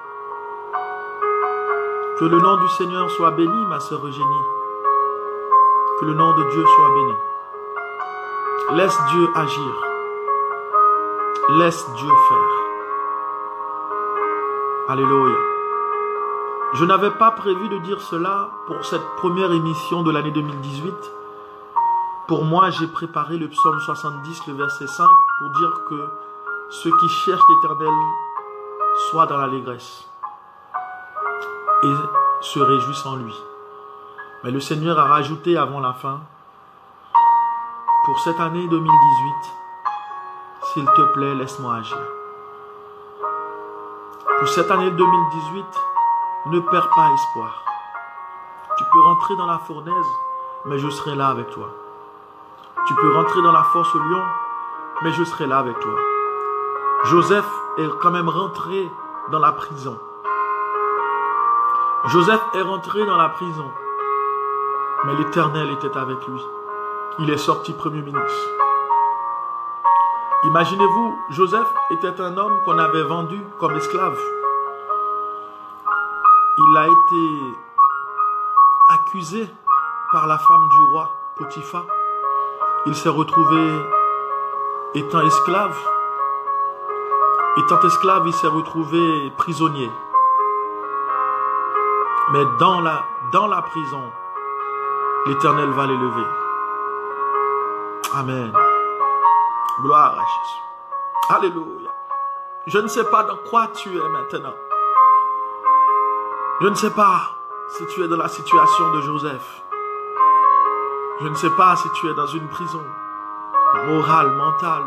Speaker 1: Que le nom du Seigneur soit béni, ma sœur Eugénie. Que le nom de Dieu soit béni. Laisse Dieu agir. Laisse Dieu faire. Alléluia. Je n'avais pas prévu de dire cela pour cette première émission de l'année 2018. Pour moi, j'ai préparé le psaume 70, le verset 5, pour dire que ceux qui cherchent l'Éternel soient dans l'allégresse et se réjouissent en lui. Mais le Seigneur a rajouté avant la fin, pour cette année 2018, s'il te plaît, laisse-moi agir. Pour cette année 2018, ne perds pas espoir. Tu peux rentrer dans la fournaise, mais je serai là avec toi. Tu peux rentrer dans la fosse au lion, mais je serai là avec toi. Joseph est quand même rentré dans la prison. Joseph est rentré dans la prison, mais l'Éternel était avec lui. Il est sorti premier ministre. Imaginez-vous, Joseph était un homme qu'on avait vendu comme esclave. Il a été accusé par la femme du roi, Potiphar. Il s'est retrouvé étant esclave. Étant esclave, il s'est retrouvé prisonnier. Mais dans la prison, l'Éternel va l'élever. Amen. Gloire à Jésus. Alléluia. Je ne sais pas dans quoi tu es maintenant. Je ne sais pas si tu es dans la situation de Joseph. Je ne sais pas si tu es dans une prison morale, mentale,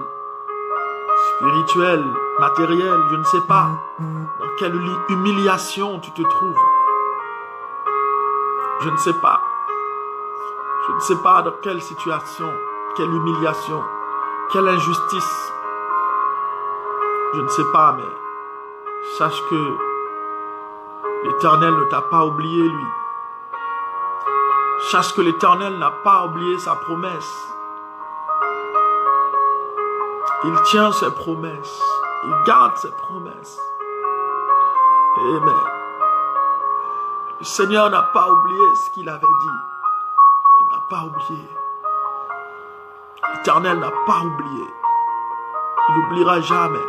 Speaker 1: spirituelle, matérielle. Je ne sais pas dans quelle humiliation tu te trouves. Je ne sais pas. Je ne sais pas dans quelle situation, quelle humiliation, quelle injustice. Je ne sais pas, mais sache que l'Éternel ne t'a pas oublié, lui. Sache que l'Éternel n'a pas oublié sa promesse. Il tient ses promesses. Il garde ses promesses. Amen. Le Seigneur n'a pas oublié ce qu'il avait dit. Il n'a pas oublié. L'Éternel n'a pas oublié. Il n'oubliera jamais.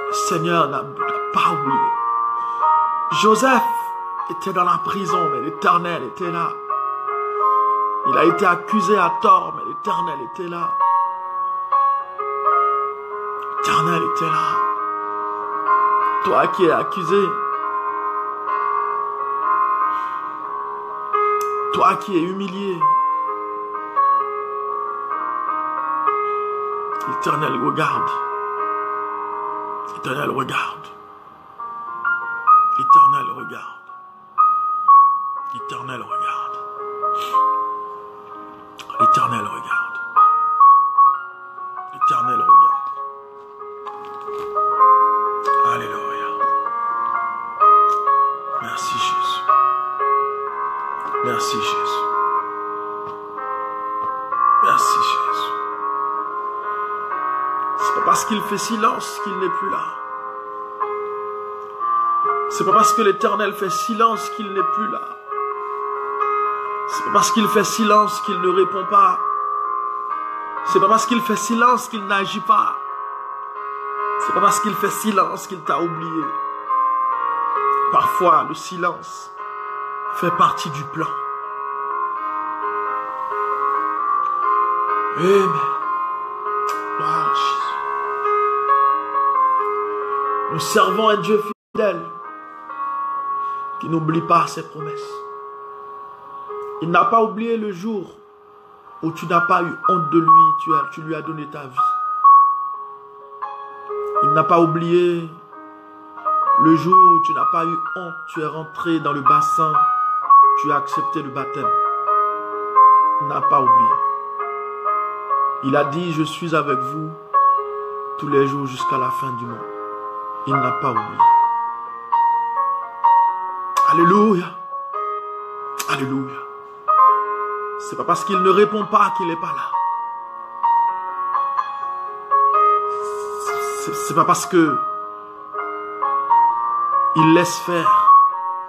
Speaker 1: Le Seigneur n'a pas oublié. Joseph était dans la prison, mais l'Éternel était là. Il a été accusé à tort, mais l'Éternel était là. L'Éternel était là. Toi qui es accusé, toi qui es humilié, l'Éternel regarde. L'Éternel regarde. L'Éternel regarde. L'Éternel regarde. L'Éternel regarde. L'Éternel regarde. Alléluia. Merci Jésus. Merci Jésus. Merci Jésus. C'est pas parce qu'il fait silence qu'il n'est plus là. C'est pas parce que l'Éternel fait silence qu'il n'est plus là. C'est pas parce qu'il fait silence qu'il ne répond pas. C'est pas parce qu'il fait silence qu'il n'agit pas. C'est pas parce qu'il fait silence qu'il t'a oublié. Parfois, le silence fait partie du plan. Amen. Gloire à Jésus. Nous servons un Dieu fidèle qui n'oublie pas ses promesses. Il n'a pas oublié le jour où tu n'as pas eu honte de lui, tu lui as donné ta vie. Il n'a pas oublié le jour où tu n'as pas eu honte, tu es rentré dans le bassin, tu as accepté le baptême. Il n'a pas oublié. Il a dit, je suis avec vous tous les jours jusqu'à la fin du monde. Il n'a pas oublié. Alléluia. Alléluia. C'est pas parce qu'il ne répond pas qu'il n'est pas là. C'est pas parce que il laisse faire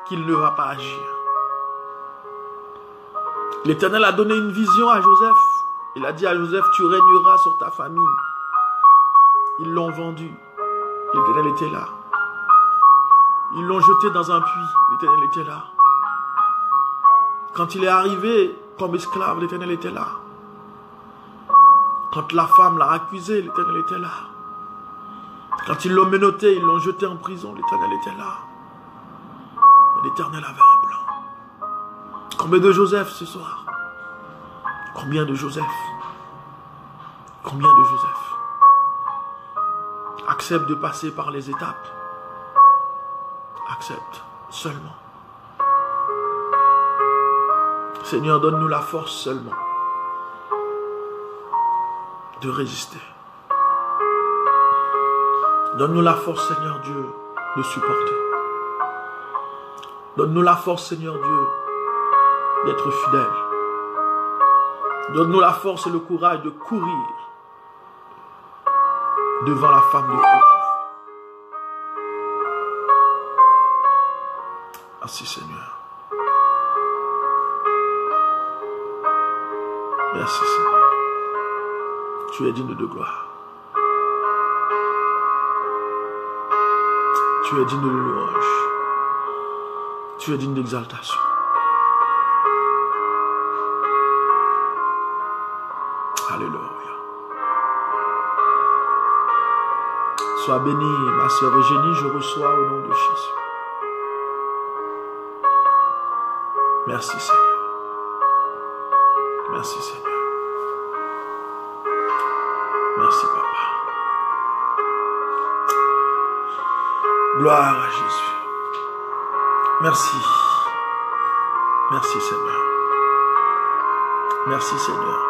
Speaker 1: qu'il ne va pas agir. L'Éternel a donné une vision à Joseph. Il a dit à Joseph, tu régneras sur ta famille. Ils l'ont vendu. L'Éternel était là. Ils l'ont jeté dans un puits. L'Éternel était là. Quand il est arrivé comme esclave, l'Éternel était là. Quand la femme l'a accusé, l'Éternel était là. Quand ils l'ont menotté, ils l'ont jeté en prison, l'Éternel était là. L'Éternel avait un plan. Combien de Joseph ce soir? Combien de Joseph? Combien de Joseph accepte de passer par les étapes? Accepte seulement. Seigneur, donne-nous la force seulement de résister. Donne-nous la force, Seigneur Dieu, de supporter. Donne-nous la force, Seigneur Dieu, d'être fidèle. Donne-nous la force et le courage de courir devant la femme de Potiphar. Merci, Seigneur. Merci, Seigneur. Tu es digne de gloire. Tu es digne de louange. Tu es digne d'exaltation. Alléluia. Sois bénie, ma sœur Eugénie, je reçois au nom de Jésus. Merci, Seigneur. Merci, Seigneur. Merci, Papa. Gloire à Jésus. Merci. Merci, Seigneur. Merci, Seigneur.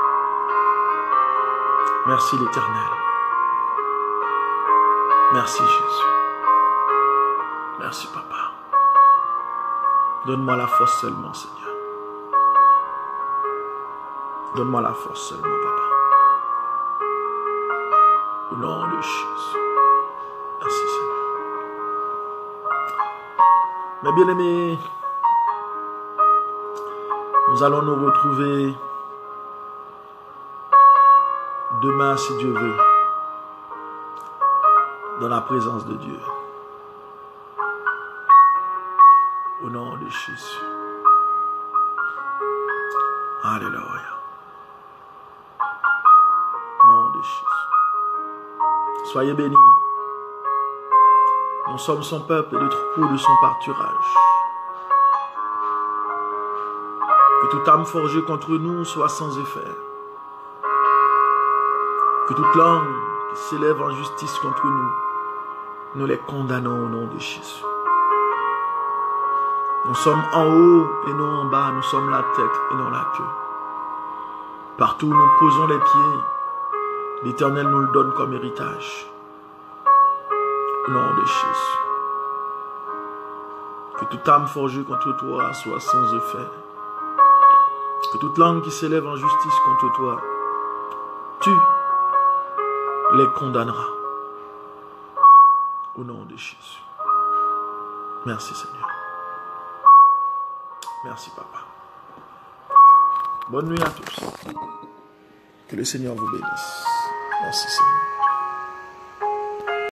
Speaker 1: Merci, l'Éternel. Merci, Jésus. Merci, Papa. Donne-moi la force seulement, Seigneur. Donne-moi la force seulement, Papa. Au nom de Jésus. Merci, Seigneur. Mes bien-aimés, nous allons nous retrouver demain, si Dieu veut, dans la présence de Dieu. Au nom de Jésus. Alléluia. Au nom de Jésus. Soyez bénis. Nous sommes son peuple et le troupeau de son pâturage. Que toute âme forgée contre nous soit sans effet. Que toute langue qui s'élève en justice contre nous, nous les condamnons au nom de Jésus. Nous sommes en haut et non en bas, nous sommes la tête et non la queue. Partout où nous posons les pieds, l'Éternel nous le donne comme héritage. Au nom de Jésus. Que toute âme forgée contre toi soit sans effet. Que toute langue qui s'élève en justice contre toi, tu les condamneras. Au nom de Jésus. Merci, Seigneur. Merci, Papa. Bonne nuit à tous. Que le Seigneur vous bénisse. Merci Seigneur.